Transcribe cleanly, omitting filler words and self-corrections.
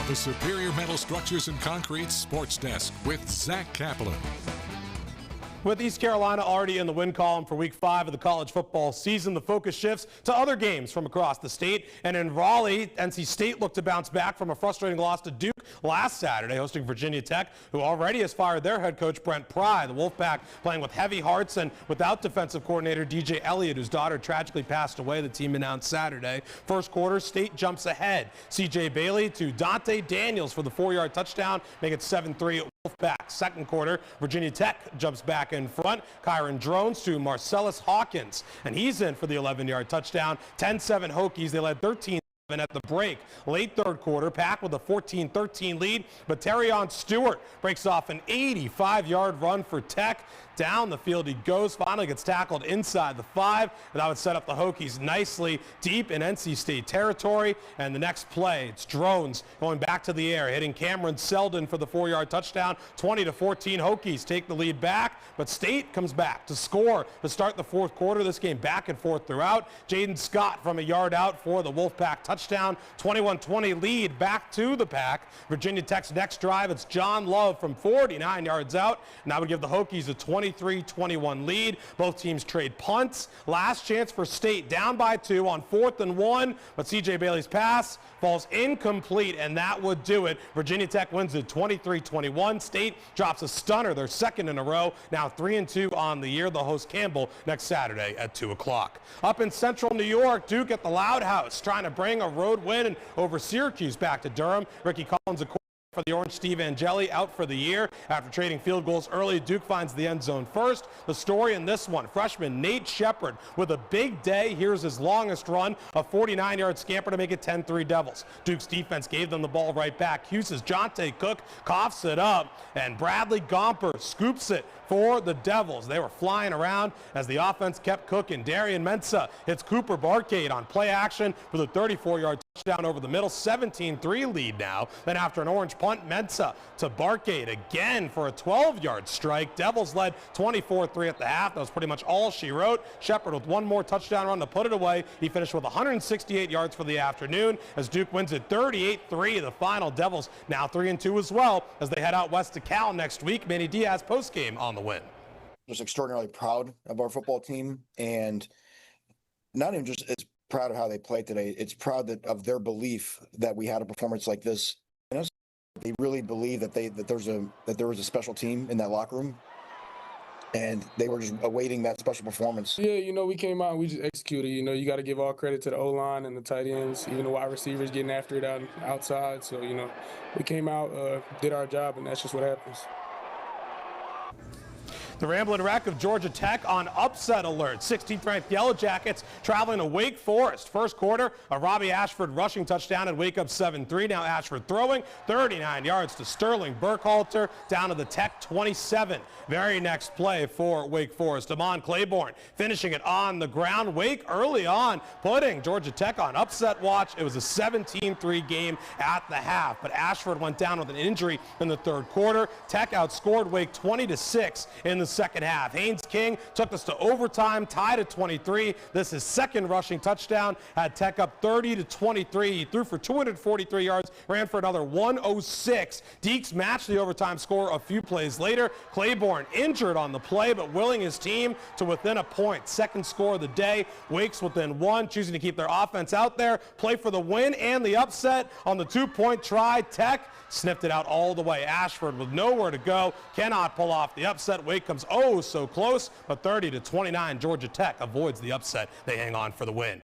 The Superior Metal Structures and Concrete Sports Desk with Zach Kaplan. With East Carolina already in the win column for Week 5 of the college football season, the focus shifts to other games from across the state. And in Raleigh, NC State looked to bounce back from a frustrating loss to Duke last Saturday, hosting Virginia Tech, who already has fired their head coach Brent Pry. The Wolfpack playing with heavy hearts and without defensive coordinator DJ Elliott, whose daughter tragically passed away, the team announced Saturday. First quarter, State jumps ahead. CJ Bailey to Dante Daniels for the 4-yard touchdown, make it 7-3 Wolfpack. Second quarter, Virginia Tech jumps back in front. Kyron Drones to Marcellus Hawkins, and he's in for the 11-yard touchdown. 10-7 Hokies. They led 13-7 at the break. Late third quarter, Pack with a 14-13 lead, but Terrion Stewart breaks off an 85-yard run for Tech. Down the field he goes, finally gets tackled inside the 5, and that would set up the Hokies nicely deep in NC State territory. And the next play, it's Drones going back to the air, hitting Cameron Selden for the 4-yard touchdown. 20-14 Hokies take the lead back, but State comes back to score to start the fourth quarter. This game back and forth throughout. Jaden Scott from a yard out for the Wolfpack touchdown. 21-20 lead back to the Pack. Virginia Tech's next drive, it's John Love from 49 yards out, and that would give the Hokies a 23-21 lead. Both teams trade punts. Last chance for State, down by 2 on 4th and 1, but CJ Bailey's pass falls incomplete, and that would do it. Virginia Tech wins it 23-21. State drops a stunner, their second in a row, now 3-2 on the year. They'll host Campbell next Saturday at 2 o'clock. Up in central New York, Duke at the Loud House trying to bring a road win over Syracuse back to Durham. Ricky Collins, for the Orange, Steve Angeli out for the year. After trading field goals early, Duke finds the end zone first. The story in this one, freshman Nate Shepard with a big day. Here's his longest run, a 49-yard scamper to make it 10-3 Devils. Duke's defense gave them the ball right back. Hughes's Jonte Cook coughs it up, and Bradley Gomper scoops it for the Devils. They were flying around as the offense kept cooking. Darian Mensah hits Cooper Barcade on play action for the 34-yard touchdown over the middle. 17-3 lead now. Then after an orange punt, Mensah to Barcade again for a 12-yard strike. Devils led 24-3 at the half. That was pretty much all she wrote. Shepard with one more touchdown run to put it away. He finished with 168 yards for the afternoon as Duke wins it 38-3. The final, Devils now 3-2 as well as they head out west to Cal next week. Manny Diaz postgame on the win. Just extraordinarily proud of our football team, and not even just it's proud of how they played today. It's proud of their belief that we had a performance like this. They really believe that there was a special team in that locker room, and they were just awaiting that special performance. Yeah, we came out and we just executed. You got to give all credit to the O-line and the tight ends, even the wide receivers getting after it outside. So, we came out, did our job, and that's just what happens. The Ramblin' Wreck of Georgia Tech on upset alert. 16th ranked Yellow Jackets traveling to Wake Forest. First quarter, a Robbie Ashford rushing touchdown and Wake up 7-3. Now Ashford throwing 39 yards to Sterling Burkhalter down to the Tech 27. Very next play for Wake Forest. Damon Claiborne finishing it on the ground. Wake early on putting Georgia Tech on upset watch. It was a 17-3 game at the half, but Ashford went down with an injury in the third quarter. Tech outscored Wake 20-6 in the second half. Haynes King took us to overtime, tied at 23. This is second rushing touchdown, had Tech up 30-23. He threw for 243 yards, ran for another 106. Deeks matched the overtime score a few plays later. Claiborne injured on the play, but willing his team to within a point. Second score of the day. Wake's within 1, choosing to keep their offense out there, play for the win and the upset on the 2-point try. Tech sniffed it out all the way. Ashford with nowhere to go, cannot pull off the upset. Wake comes oh so close, but 30-29 Georgia Tech avoids the upset. They hang on for the win.